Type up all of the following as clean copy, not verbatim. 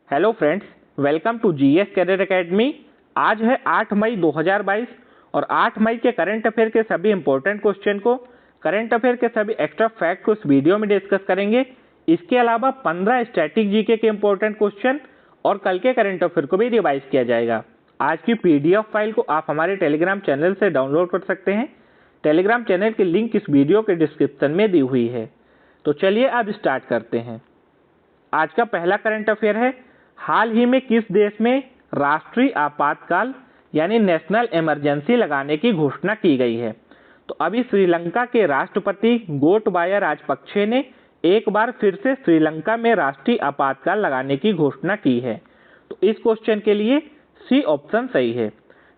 Hello friends, welcome to GS career academy. आज है 8 मई 2022 और 8 मई के करंट अफेयर के सभी इंपॉर्टेंट क्वेश्चन को, करंट अफेयर के सभी एक्स्ट्रा फैक्ट को इस वीडियो में डिस्कस करेंगे। इसके अलावा 15 स्टैटिक जीके के इंपॉर्टेंट क्वेश्चन और कल के करंट अफेयर को भी रिवाइज किया जाएगा। आज की पीडीएफ फाइल को आप हमारे टेलीग्राम चैनल से डाउनलोड कर सकते हैं। टेलीग्राम चैनल की लिंक इस वीडियो के डिस्क्रिप्शन में दी हुई है। तो चलिए अब स्टार्ट करते हैं। आज का पहला करंट अफेयर है, हाल ही में किस देश में राष्ट्रीय आपातकाल यानी नेशनल इमरजेंसी लगाने की घोषणा की गई है। तो अभी श्रीलंका के राष्ट्रपति गोटबाया राजपक्षे ने एक बार फिर से श्रीलंका में राष्ट्रीय आपातकाल लगाने की घोषणा की है। तो इस क्वेश्चन के लिए सी ऑप्शन सही है।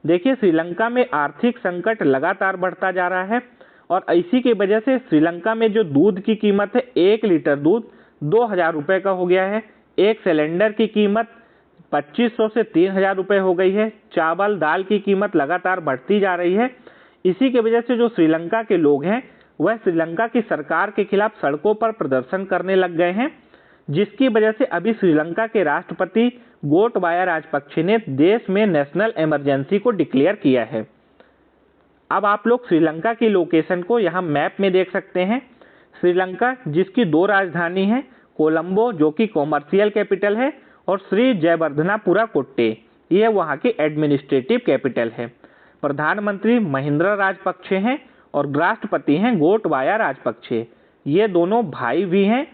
देखिए, श्रीलंका में आर्थिक संकट लगातार बढ़ता जा रहा है और इसी की वजह से श्रीलंका में जो दूध की कीमत है, 1 लीटर दूध 2000 रुपये का हो गया है। एक सिलेंडर की कीमत 2500 से 3000 रुपये हो गई है। चावल दाल की कीमत लगातार बढ़ती जा रही है। इसी की वजह से जो श्रीलंका के लोग हैं वह श्रीलंका की सरकार के खिलाफ सड़कों पर प्रदर्शन करने लग गए हैं, जिसकी वजह से अभी श्रीलंका के राष्ट्रपति गोटबाया राजपक्षे ने देश में नेशनल इमरजेंसी को डिक्लेयर किया है। अब आप लोग श्रीलंका की लोकेशन को यहाँ मैप में देख सकते हैं। श्रीलंका जिसकी 2 राजधानी है, कोलंबो जो कि कॉमर्शियल कैपिटल है और श्री जयवर्धनापुरा कोट्टे ये वहाँ की एडमिनिस्ट्रेटिव कैपिटल है। प्रधानमंत्री महिंद्रा राजपक्षे हैं और राष्ट्रपति हैं गोटबाया राजपक्षे। ये दोनों भाई भी हैं।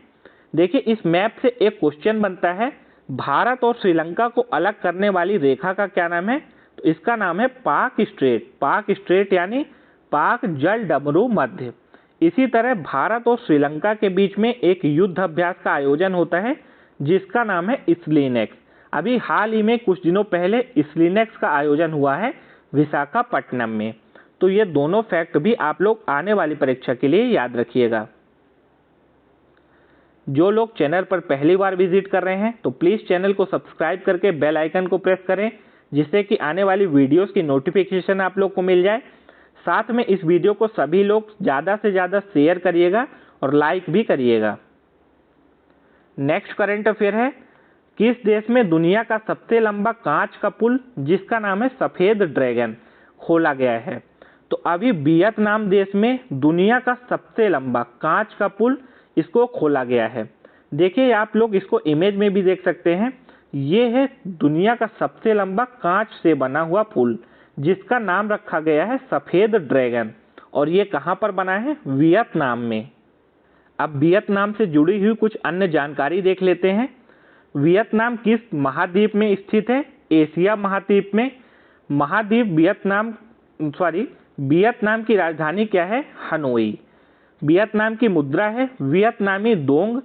देखिए, इस मैप से एक क्वेश्चन बनता है, भारत और श्रीलंका को अलग करने वाली रेखा का क्या नाम है। तो इसका नाम है पाक स्ट्रेट। पाक स्ट्रेट यानी पाक जल डमरू मध्य। इसी तरह भारत और श्रीलंका के बीच में एक युद्ध अभ्यास का आयोजन होता है जिसका नाम है स्लिनेक्स। अभी हाल ही में कुछ दिनों पहले स्लिनेक्स का आयोजन हुआ है विशाखापट्टनम में। तो ये दोनों फैक्ट भी आप लोग आने वाली परीक्षा के लिए याद रखिएगा। जो लोग चैनल पर पहली बार विजिट कर रहे हैं तो प्लीज़ चैनल को सब्सक्राइब करके बेल आइकन को प्रेस करें, जिससे कि आने वाली वीडियोस की नोटिफिकेशन आप लोग को मिल जाए। साथ में इस वीडियो को सभी लोग ज़्यादा से ज़्यादा शेयर करिएगा और लाइक भी करिएगा। नेक्स्ट करंट अफेयर है, किस देश में दुनिया का सबसे लंबा कांच का पुल जिसका नाम है सफ़ेद ड्रैगन खोला गया है। तो अभी वियतनाम देश में दुनिया का सबसे लंबा कांच का पुल इसको खोला गया है। देखिए, आप लोग इसको इमेज में भी देख सकते हैं। ये है दुनिया का सबसे लंबा कांच से बना हुआ पुल जिसका नाम रखा गया है सफ़ेद ड्रैगन और ये कहाँ पर बना है, वियतनाम में। अब वियतनाम से जुड़ी हुई कुछ अन्य जानकारी देख लेते हैं। वियतनाम किस महाद्वीप में स्थित है, एशिया महाद्वीप में। वियतनाम की राजधानी क्या है, हनोई। वियतनाम की मुद्रा है वियतनामी दोंग।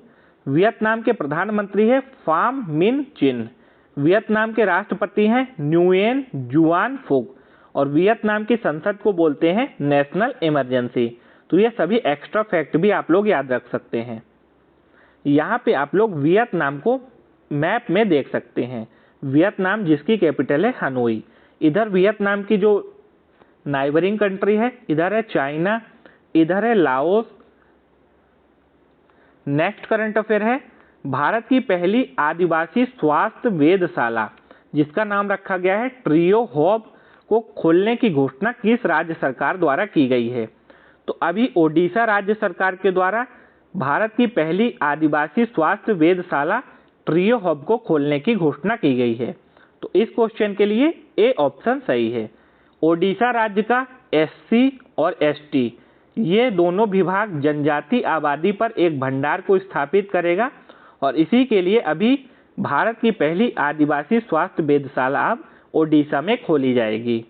वियतनाम के प्रधानमंत्री है फाम मिन चिन। वियतनाम के राष्ट्रपति हैं न्युएन जुआन फुक और वियतनाम की संसद को बोलते हैं नेशनल इमरजेंसी। तो ये सभी एक्स्ट्रा फैक्ट भी आप लोग याद रख सकते हैं। यहाँ पे आप लोग वियतनाम को मैप में देख सकते हैं। वियतनाम जिसकी कैपिटल है हनोई। इधर वियतनाम की जो नाइबरिंग कंट्री है, इधर है चाइना, इधर है लाओस। नेक्स्ट करंट अफेयर है, भारत की पहली आदिवासी स्वास्थ्य वेधशाला जिसका नाम रखा गया है ट्रियो हॉब को खोलने की घोषणा किस राज्य सरकार द्वारा की गई है। तो अभी ओडिशा राज्य सरकार के द्वारा भारत की पहली आदिवासी स्वास्थ्य वेधशाला ट्रियो हब को खोलने की घोषणा की गई है। तो इस क्वेश्चन के लिए ए ऑप्शन सही है। ओडिशा राज्य का एससी और एसटी ये दोनों विभाग जनजाति आबादी पर एक भंडार को स्थापित करेगा और इसी के लिए अभी भारत की पहली आदिवासी स्वास्थ्य वेधशाला अब ओडिशा में खोली जाएगी।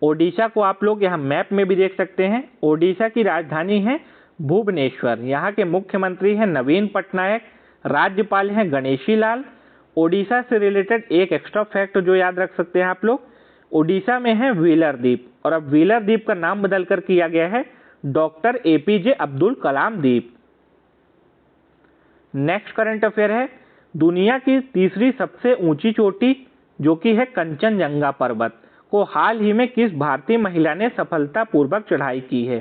ओडिशा को आप लोग यहाँ मैप में भी देख सकते हैं। ओडिशा की राजधानी है भुवनेश्वर। यहाँ के मुख्यमंत्री हैं नवीन पटनायक, राज्यपाल हैं गणेशी लाल। ओडिशा से रिलेटेड एक एक्स्ट्रा फैक्ट जो याद रख सकते हैं आप लोग, ओडिशा में है व्हीलर द्वीप और अब व्हीलर द्वीप का नाम बदलकर किया गया है डॉक्टर एपीजे अब्दुल कलाम द्वीप। नेक्स्ट करंट अफेयर है, दुनिया की तीसरी सबसे ऊंची चोटी जो कि है कंचनजंगा पर्वत को हाल ही में किस भारतीय महिला ने सफलतापूर्वक चढ़ाई की है।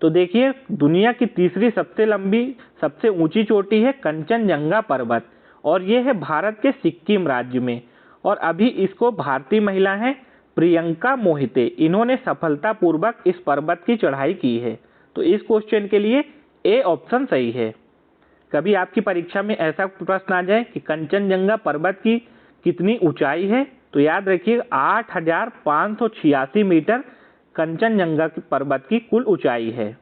तो देखिए, दुनिया की तीसरी सबसे ऊंची चोटी है कंचनजंगा पर्वत और ये है भारत के सिक्किम राज्य में। और अभी इसको भारतीय महिला हैं प्रियंका मोहिते, इन्होंने सफलतापूर्वक इस पर्वत की चढ़ाई की है। तो इस क्वेश्चन के लिए ए ऑप्शन सही है। कभी आपकी परीक्षा में ऐसा प्रश्न आ जाए कि कंचनजंगा पर्वत की कितनी ऊंचाई है, तो याद रखिए 8,586 मीटर कंचनजंगा पर्वत की कुल ऊंचाई है।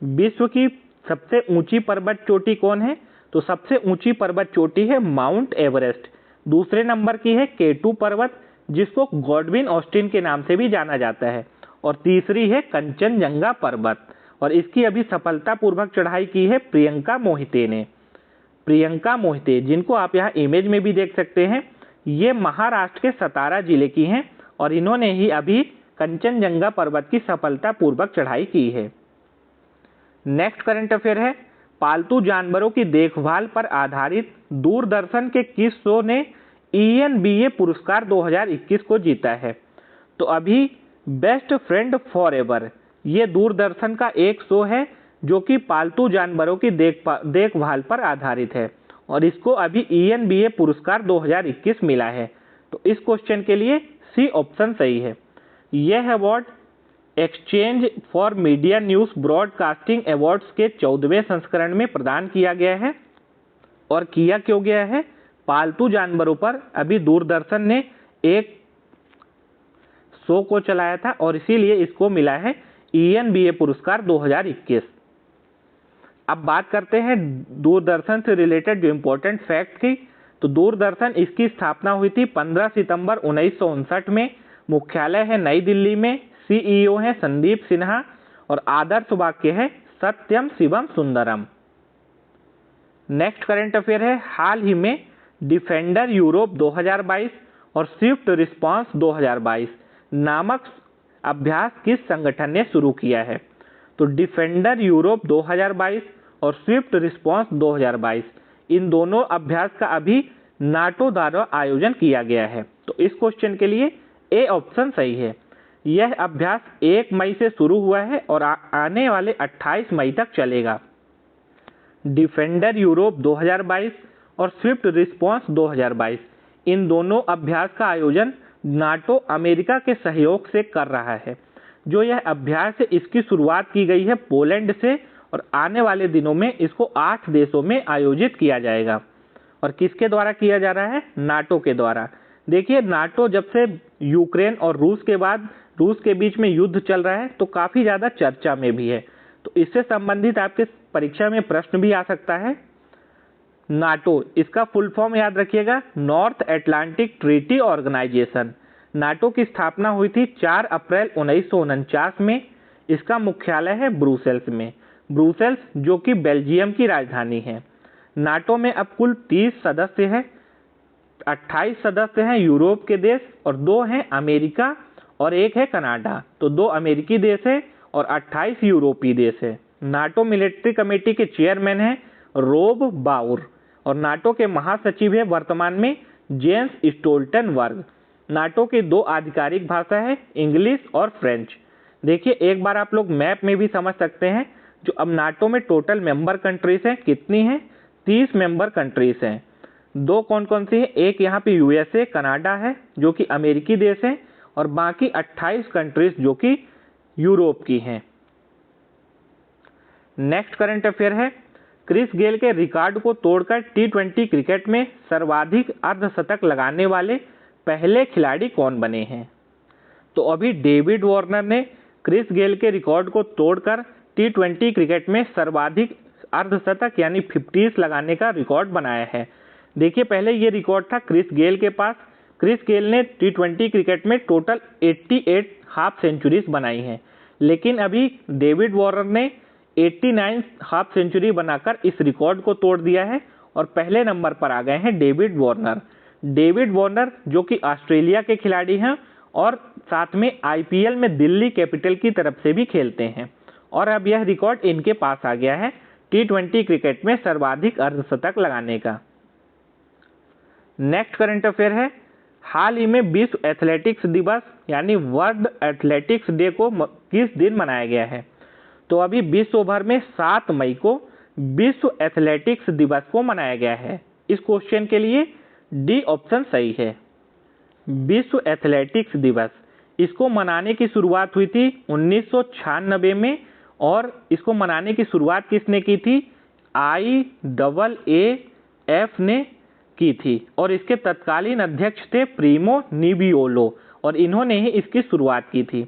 विश्व की सबसे ऊंची पर्वत चोटी कौन है? तो सबसे ऊंची पर्वत चोटी है माउंट एवरेस्ट। दूसरे नंबर की है K2 पर्वत, जिसको गॉडविन ऑस्टिन के नाम से भी जाना जाता है। और तीसरी है कंचनजंगा पर्वत, और इसकी अभी सफलतापूर्वक चढ़ाई की है प्रियंका मोहिते ने। प्रियंका मोहिते, जिनको आप यहाँ इमेज में भी देख सकते हैं, ये महाराष्ट्र के सतारा जिले की हैं और इन्होंने ही अभी कंचनजंगा पर्वत की सफलतापूर्वक चढ़ाई की है। नेक्स्ट करंट अफेयर है, पालतू जानवरों की देखभाल पर आधारित दूरदर्शन के किस शो ने ENBA पुरस्कार 2021 को जीता है? तो अभी बेस्ट फ्रेंड फॉर एवर, ये दूरदर्शन का एक शो है जो कि पालतू जानवरों की देखभाल पर आधारित है और इसको अभी ENBA पुरस्कार 2021 मिला है। तो इस क्वेश्चन के लिए सी ऑप्शन सही है। यह award exchange for media news broadcasting awards के 14वें संस्करण में प्रदान किया गया है। और किया क्यों गया है? पालतू जानवरों पर अभी दूरदर्शन ने एक शो को चलाया था और इसीलिए इसको मिला है ENBA पुरस्कार 2021। अब बात करते हैं दूरदर्शन से रिलेटेड जो इम्पोर्टेंट फैक्ट की। तो दूरदर्शन, इसकी स्थापना हुई थी 15 सितंबर 1959 में। मुख्यालय है नई दिल्ली में। CEO है संदीप सिन्हा और आदर्श वाक्य है सत्यम शिवम सुंदरम। नेक्स्ट करंट अफेयर है, हाल ही में डिफेंडर यूरोप 2022 और स्विफ्ट रिस्पांस 2022 नामक अभ्यास किस संगठन ने शुरू किया है? तो डिफेंडर यूरोप 2022 और स्विफ्ट रिस्पांस 2022, इन दोनों अभ्यास का अभी नाटो द्वारा आयोजन किया गया है। तो इस क्वेश्चन के लिए ए ऑप्शन सही है। यह अभ्यास 1 मई से शुरू हुआ है और आने वाले 28 मई तक चलेगा। डिफेंडर यूरोप 2022 और स्विफ्ट रिस्पांस 2022, इन दोनों अभ्यास का आयोजन नाटो अमेरिका के सहयोग से कर रहा है। जो यह अभ्यास है, इसकी शुरुआत की गई है पोलैंड से और आने वाले दिनों में इसको 8 देशों में आयोजित किया जाएगा। और किसके द्वारा किया जा रहा है? नाटो के द्वारा। देखिए, नाटो जब से यूक्रेन और रूस के बाद रूस के बीच में युद्ध चल रहा है तो काफ़ी ज़्यादा चर्चा में भी है। तो इससे संबंधित आपके परीक्षा में प्रश्न भी आ सकता है। नाटो, इसका फुल फॉर्म याद रखिएगा, North Atlantic Treaty Organization. NATO की स्थापना हुई थी 4 अप्रैल 1949 में। इसका मुख्यालय है ब्रुसेल्स में। ब्रुसेल्स जो कि बेल्जियम की राजधानी है। नाटो में अब कुल 30 सदस्य हैं। 28 सदस्य हैं यूरोप के देश और 2 हैं अमेरिका और 1 है कनाडा। तो 2 अमेरिकी देश है और 28 यूरोपीय देश है। नाटो मिलिट्री कमेटी के चेयरमैन हैं रोब बाउर और नाटो के महासचिव है वर्तमान में जेंस स्टोल्टनबर्ग। नाटो की 2 आधिकारिक भाषा है, इंग्लिश और फ्रेंच। देखिए, एक बार आप लोग मैप में भी समझ सकते हैं। जो अब नाटो में टोटल मेंबर कंट्रीज हैं, कितनी हैं? 30 मेंबर कंट्रीज हैं। 2 कौन कौन सी है? एक यहाँ पे USA कनाडा है जो कि अमेरिकी देश है और बाकी 28 कंट्रीज जो कि यूरोप की हैं। नेक्स्ट करंट अफेयर है, क्रिस गेल के रिकॉर्ड को तोड़कर T20 क्रिकेट में सर्वाधिक अर्धशतक लगाने वाले पहले खिलाड़ी कौन बने हैं? तो अभी डेविड वार्नर ने क्रिस गेल के रिकॉर्ड को तोड़कर T20 क्रिकेट में सर्वाधिक अर्धशतक यानी 50 लगाने का रिकॉर्ड बनाया है। देखिए, पहले ये रिकॉर्ड था क्रिस गेल के पास। क्रिस गेल ने T20 क्रिकेट में टोटल 88 हाफ सेंचुरीज बनाई हैं, लेकिन अभी डेविड वार्नर ने 89 हाफ सेंचुरी बनाकर इस रिकॉर्ड को तोड़ दिया है और पहले नंबर पर आ गए हैं डेविड वार्नर। डेविड वार्नर जो कि ऑस्ट्रेलिया के खिलाड़ी हैं और साथ में IPL में दिल्ली कैपिटल की तरफ से भी खेलते हैं और अब यह रिकॉर्ड इनके पास आ गया है T20 क्रिकेट में सर्वाधिक अर्धशतक लगाने का। नेक्स्ट करंट अफेयर है, हाल ही में विश्व एथलेटिक्स दिवस यानी वर्ल्ड एथलेटिक्स डे को किस दिन मनाया गया है? तो अभी विश्व भर में 7 मई को विश्व एथलेटिक्स दिवस को मनाया गया है। इस क्वेश्चन के लिए डी ऑप्शन सही है। विश्व एथलेटिक्स दिवस, इसको मनाने की शुरुआत हुई थी 1996 में और इसको मनाने की शुरुआत किसने की थी? IAAF ने की थी और इसके तत्कालीन अध्यक्ष थे प्रीमो निविओलो और इन्होंने ही इसकी शुरुआत की थी।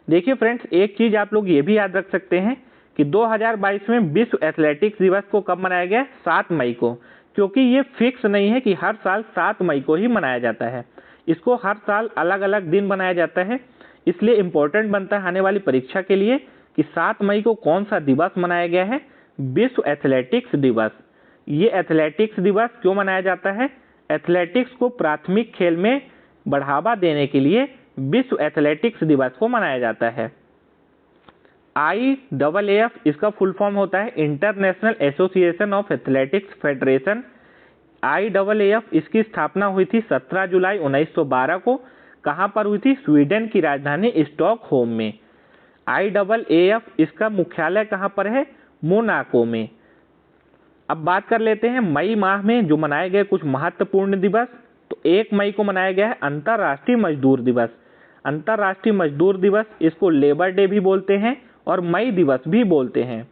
देखिए फ्रेंड्स, एक चीज आप लोग ये भी याद रख सकते हैं कि 2022 में विश्व एथलेटिक्स दिवस को कब मनाया गया? 7 मई को, क्योंकि ये फिक्स नहीं है कि हर साल 7 मई को ही मनाया जाता है। इसको हर साल अलग अलग दिन बनाया जाता है, इसलिए इम्पोर्टेंट बनता है आने वाली परीक्षा के लिए कि 7 मई को कौन सा दिवस मनाया गया है? विश्व एथलेटिक्स दिवस। ये एथलेटिक्स दिवस क्यों मनाया जाता है? एथलेटिक्स को प्राथमिक खेल में बढ़ावा देने के लिए विश्व एथलेटिक्स दिवस को मनाया जाता है। IAAF इसका फुल फॉर्म होता है international association of athletics federation. IAAF इसकी स्थापना हुई थी 17 जुलाई 1912 को। कहाँ पर हुई थी? स्वीडन की राजधानी स्टॉकहोम में। IAAF इसका मुख्यालय कहाँ पर है? मोनाको में। अब बात कर लेते हैं मई माह में जो मनाए गए कुछ महत्वपूर्ण दिवस। तो 1 मई को मनाया गया है अंतर्राष्ट्रीय मजदूर दिवस। अंतर्राष्ट्रीय मजदूर दिवस, इसको लेबर डे भी बोलते हैं और मई दिवस भी बोलते हैं।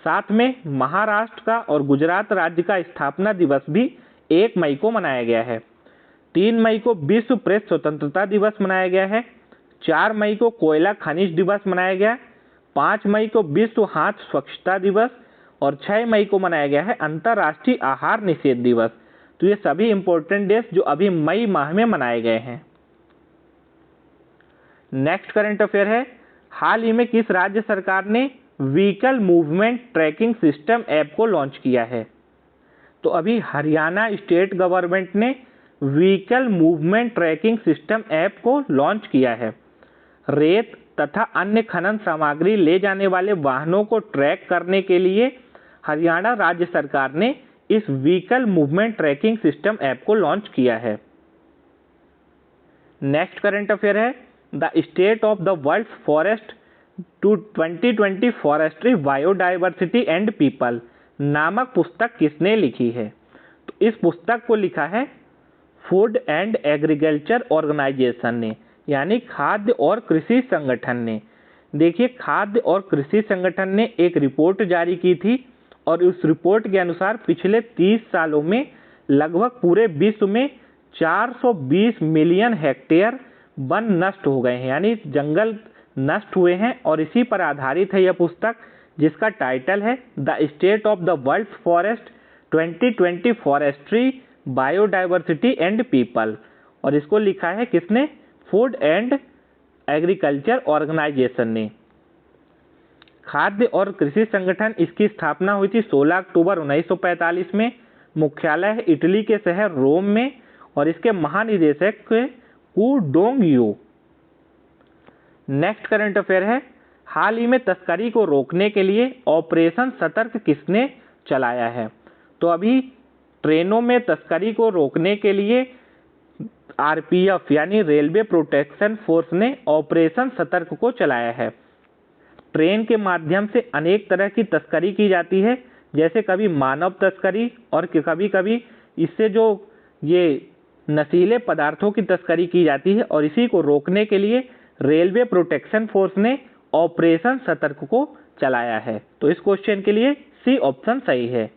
साथ में महाराष्ट्र का और गुजरात राज्य का स्थापना दिवस भी 1 मई को मनाया गया है। 3 मई को विश्व प्रेस स्वतंत्रता दिवस मनाया गया है। 4 मई को कोयला खनिज दिवस मनाया गया। 5 मई को विश्व हाथ स्वच्छता दिवस और 6 मई को मनाया गया है अंतर्राष्ट्रीय आहार निषेध दिवस। तो ये सभी इंपॉर्टेंट डेज जो अभी मई माह में मनाए गए हैं। नेक्स्ट करंट अफेयर है, हाल ही में किस राज्य सरकार ने vehicle movement tracking system app को लॉन्च किया है? तो अभी हरियाणा स्टेट गवर्नमेंट ने vehicle movement tracking system app को लॉन्च किया है। रेत तथा अन्य खनन सामग्री ले जाने वाले वाहनों को ट्रैक करने के लिए हरियाणा राज्य सरकार ने इस vehicle movement tracking system app को लॉन्च किया है। नेक्स्ट करंट अफेयर है, the state of the world forest to 2020 forestry biodiversity and people नामक पुस्तक किसने लिखी है? तो इस पुस्तक को लिखा है फूड एंड एग्रीकल्चर ऑर्गेनाइजेशन ने, यानी खाद्य और कृषि संगठन ने। देखिए, खाद्य और कृषि संगठन ने एक रिपोर्ट जारी की थी और उस रिपोर्ट के अनुसार पिछले 30 सालों में लगभग पूरे विश्व में 420 मिलियन हेक्टेयर वन नष्ट हो गए हैं, यानी जंगल नष्ट हुए हैं। और इसी पर आधारित है यह पुस्तक, जिसका टाइटल है the state of the world forest 2020 forestry biodiversity and people. और इसको लिखा है किसने? फूड एंड एग्रीकल्चर ऑर्गेनाइजेशन ने। खाद्य और कृषि संगठन, इसकी स्थापना हुई थी 16 अक्टूबर 1945 में। मुख्यालय है इटली के शहर रोम में और इसके महानिदेशक Qu Dongyu. Next current affair है, हाल ही में तस्करी को रोकने के लिए ऑपरेशन सतर्क किसने चलाया है? तो अभी ट्रेनों में तस्करी को रोकने के लिए RPF यानी रेलवे प्रोटेक्शन फोर्स ने ऑपरेशन सतर्क को चलाया है। ट्रेन के माध्यम से अनेक तरह की तस्करी की जाती है, जैसे कभी मानव तस्करी और कभी कभी इससे जो ये नशीले पदार्थों की तस्करी की जाती है। और इसी को रोकने के लिए रेलवे प्रोटेक्शन फोर्स ने ऑपरेशन सतर्क को चलाया है। तो इस क्वेश्चन के लिए सी ऑप्शन सही है।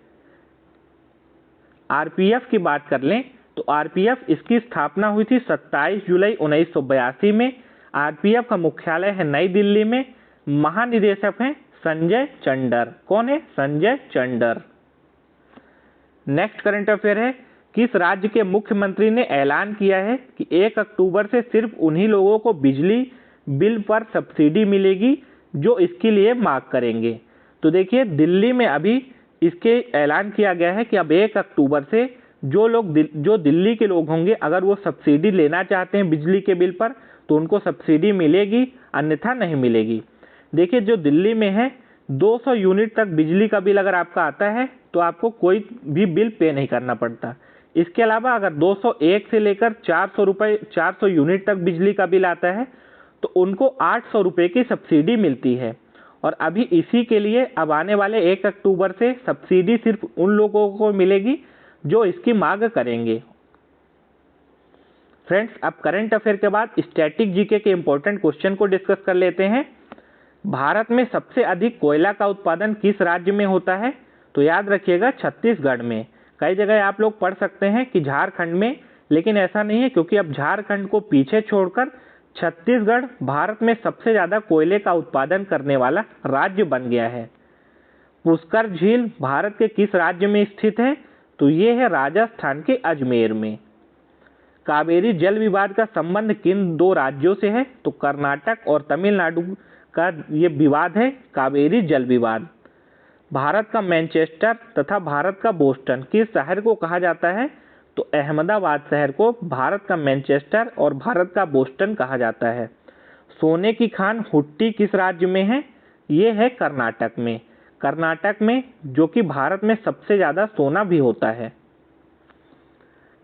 RPF की बात कर लें तो RPF इसकी स्थापना हुई थी 27 जुलाई 1982 में। RPF का मुख्यालय है नई दिल्ली में। महानिदेशक हैं संजय चंडर। कौन है? संजय चंडर। नेक्स्ट करंट अफेयर है, किस राज्य के मुख्यमंत्री ने ऐलान किया है कि 1 अक्टूबर से सिर्फ उन्हीं लोगों को बिजली बिल पर सब्सिडी मिलेगी जो इसके लिए मांग करेंगे? तो देखिए, दिल्ली में अभी इसके ऐलान किया गया है कि अब 1 अक्टूबर से जो दिल्ली के लोग होंगे, अगर वो सब्सिडी लेना चाहते हैं बिजली के बिल पर तो उनको सब्सिडी मिलेगी, अन्यथा नहीं मिलेगी। देखिए, जो दिल्ली में है 200 यूनिट तक बिजली का बिल अगर आपका आता है तो आपको कोई भी बिल पे नहीं करना पड़ता। इसके अलावा अगर 201 से लेकर 400 यूनिट तक बिजली का बिल आता है तो उनको 800 रुपये की सब्सिडी मिलती है। और अभी इसी के लिए अब आने वाले 1 अक्टूबर से सब्सिडी सिर्फ उन लोगों को मिलेगी जो इसकी मांग करेंगे। फ्रेंड्स, अब करंट अफेयर के बाद स्टैटिक जीके के इंपॉर्टेंट क्वेश्चन को डिस्कस कर लेते हैं। भारत में सबसे अधिक कोयला का उत्पादन किस राज्य में होता है? तो याद रखिएगा छत्तीसगढ़ में। कई जगह आप लोग पढ़ सकते हैं कि झारखंड में, लेकिन ऐसा नहीं है, क्योंकि अब झारखंड को पीछे छोड़कर छत्तीसगढ़ भारत में सबसे ज्यादा कोयले का उत्पादन करने वाला राज्य बन गया है। पुष्कर झील भारत के किस राज्य में स्थित है? तो ये है राजस्थान के अजमेर में। कावेरी जल विवाद का संबंध किन दो राज्यों से है? तो कर्नाटक और तमिलनाडु का ये विवाद है, कावेरी जल विवाद। भारत का मैनचेस्टर तथा भारत का बोस्टन किस शहर को कहा जाता है? तो अहमदाबाद शहर को भारत का मैनचेस्टर और भारत का बोस्टन कहा जाता है। सोने की खान हुट्टी किस राज्य में है? ये है कर्नाटक में। कर्नाटक में, जो कि भारत में सबसे ज्यादा सोना भी होता है।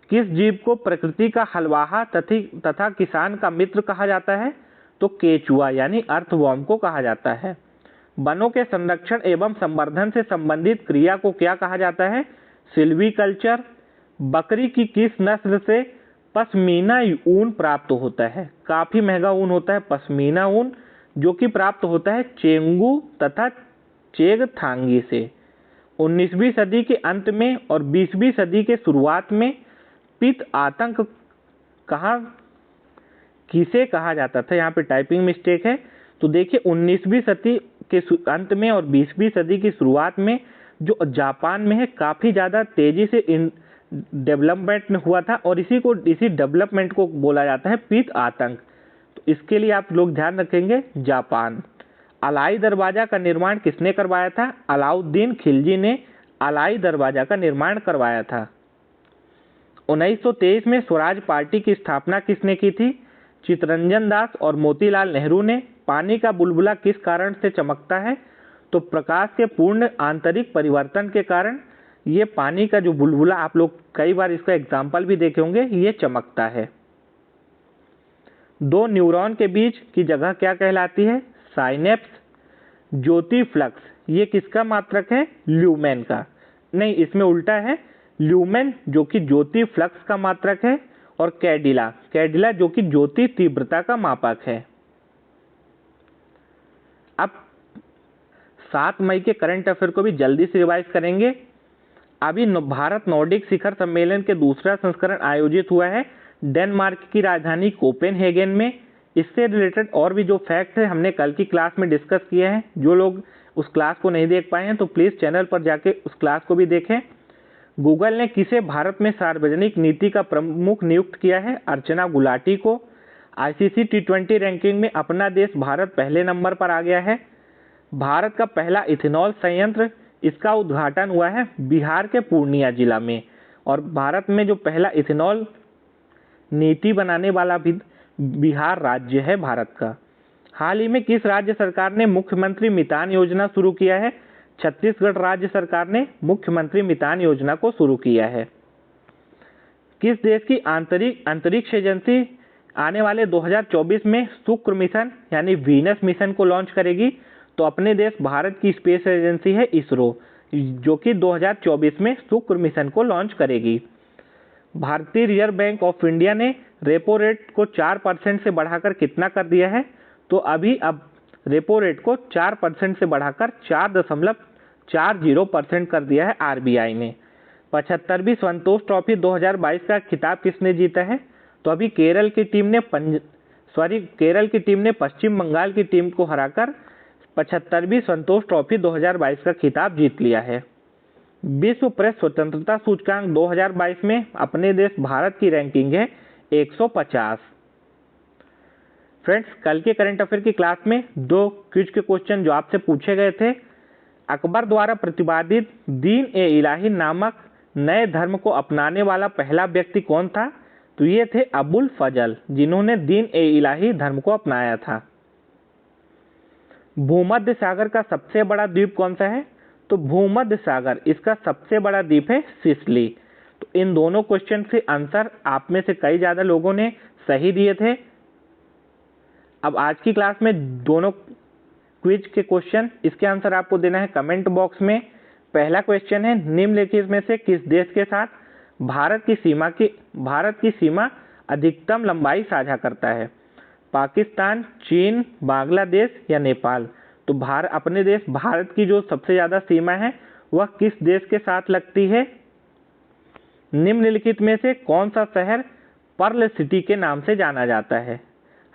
किस जीव को प्रकृति का हलवाहा तथा किसान का मित्र कहा जाता है? तो केचुआ यानी अर्थवॉर्म को कहा जाता है। वनों के संरक्षण एवं संवर्धन से संबंधित क्रिया को क्या कहा जाता है? सिल्वीकल्चर। बकरी की किस नस्ल से पश्मीना ऊन प्राप्त होता है? काफी महंगा ऊन होता है पश्मीना ऊन, जो कि प्राप्त होता है चेंगू तथा चेगथांगी से। 19वीं सदी के अंत में और 20वीं सदी के शुरुआत में पित आतंक किसे कहा जाता था? यहाँ पे टाइपिंग मिस्टेक है। तो देखिए 19वीं सदी के अंत में और 20वीं सदी की शुरुआत में जो जापान में है, काफी ज्यादा तेजी से डेवलपमेंट हुआ था और इसी डेवलपमेंट को बोला जाता है पित आतंक। तो इसके लिए आप लोग ध्यान रखेंगे जापान। अलाई दरवाजा का निर्माण किसने करवाया था? अलाउद्दीन खिलजी ने अलाई दरवाजा का निर्माण करवाया था। 1923 में स्वराज पार्टी की स्थापना किसने की थी? चित्तरंजन दास और मोतीलाल नेहरू ने। पानी का बुलबुला किस कारण से चमकता है? तो प्रकाश के पूर्ण आंतरिक परिवर्तन के कारण ये पानी का जो बुलबुला, आप लोग कई बार इसका एग्जाम्पल भी देखे होंगे, ये चमकता है। दो न्यूरॉन के बीच की जगह क्या कहलाती है? साइनेप्स। ज्योति फ्लक्स ये किसका मात्रक है? ल्यूमेन का। नहीं, इसमें उल्टा है, ल्यूमेन जो कि ज्योति फ्लक्स का मात्रक है और कैडिला जो कि ज्योति तीव्रता का मापक है। अब 7 मई के करंट अफेयर को भी जल्दी से रिवाइज करेंगे। अभी भारत नॉर्डिक शिखर सम्मेलन के दूसरा संस्करण आयोजित हुआ है डेनमार्क की राजधानी कोपेनहेगन में। इससे रिलेटेड और भी जो फैक्ट है हमने कल की क्लास में डिस्कस किए हैं। जो लोग उस क्लास को नहीं देख पाए हैं तो प्लीज चैनल पर जाके उस क्लास को भी देखें। गूगल ने किसे भारत में सार्वजनिक नीति का प्रमुख नियुक्त किया है? अर्चना गुलाटी को। आईसीसी T20 रैंकिंग में अपना देश भारत पहले नंबर पर आ गया है। भारत का पहला इथेनॉल संयंत्र, इसका उद्घाटन हुआ है बिहार के पूर्णिया जिला में। और भारत में जो पहला इथेनॉल नीति बनाने वाला भी बिहार राज्य है भारत का। हाल ही में किस राज्य सरकार ने मुख्यमंत्री मितान योजना शुरू किया है? छत्तीसगढ़ राज्य सरकार ने मुख्यमंत्री मितान योजना को शुरू किया है। किस देश की अंतरिक्ष एजेंसी आने वाले 2024 में शुक्र मिशन यानी वीनस मिशन को लॉन्च करेगी? तो अपने देश भारत की स्पेस एजेंसी है इसरो, जो कि 2024 में शुक्र मिशन को लॉन्च करेगी। भारतीय रिजर्व बैंक ऑफ इंडिया ने रेपो रेट को 4% से बढ़ाकर कितना कर दिया है? तो अब रेपो रेट को 4% से बढ़ाकर 4.40% कर दिया है आरबीआई ने। 75वीं संतोष ट्रॉफी 2022 का खिताब किसने जीता है? तो अभी केरल की टीम ने पश्चिम बंगाल की टीम को हराकर 75वीं संतोष ट्रॉफी 2022 का खिताब जीत लिया है। विश्व प्रेस स्वतंत्रता सूचकांक 2022 में अपने देश भारत की रैंकिंग है 150। फ्रेंड्स, कल के करंट अफेयर की क्लास में 2 क्विज के क्वेश्चन जो आपसे पूछे गए थे। अकबर द्वारा प्रतिपादित दीन ए इलाही नामक नए धर्म को अपनाने वाला पहला व्यक्ति कौन था? तो ये थे अबुल फजल, जिन्होंने दीन ए इलाही धर्म को अपनाया था। भूमध्य सागर का सबसे बड़ा द्वीप कौन सा है? तो भूमध्य सागर इसका सबसे बड़ा द्वीप है सिसिली। तो इन दोनों क्वेश्चन के आंसर आप में से कई ज्यादा लोगों ने सही दिए थे। अब आज की क्लास में दोनों क्विज के क्वेश्चन, इसके आंसर आपको देना है कमेंट बॉक्स में। पहला क्वेश्चन है, निम्नलिखित में से किस देश के साथ भारत की सीमा अधिकतम लंबाई साझा करता है? पाकिस्तान, चीन, बांग्लादेश या नेपाल? तो अपने देश भारत की जो सबसे ज़्यादा सीमा है वह किस देश के साथ लगती है? निम्नलिखित में से कौन सा शहर पर्ल सिटी के नाम से जाना जाता है?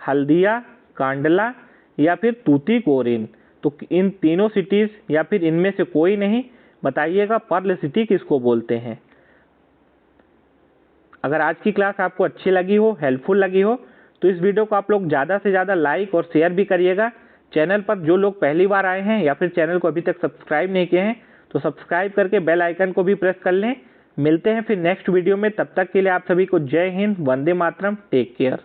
हल्दिया, कांडला या फिर तूतीकोरिन? तो इन तीनों सिटीज या फिर इनमें से कोई नहीं, बताइएगा पर्ल सिटी किसको बोलते हैं। अगर आज की क्लास आपको अच्छी लगी हो, हेल्पफुल लगी हो, तो इस वीडियो को आप लोग ज़्यादा से ज़्यादा लाइक और शेयर भी करिएगा। चैनल पर जो लोग पहली बार आए हैं या फिर चैनल को अभी तक सब्सक्राइब नहीं किए हैं तो सब्सक्राइब करके बेल आइकन को भी प्रेस कर लें। मिलते हैं फिर नेक्स्ट वीडियो में, तब तक के लिए आप सभी को जय हिंद, वंदे मातरम, टेक केयर।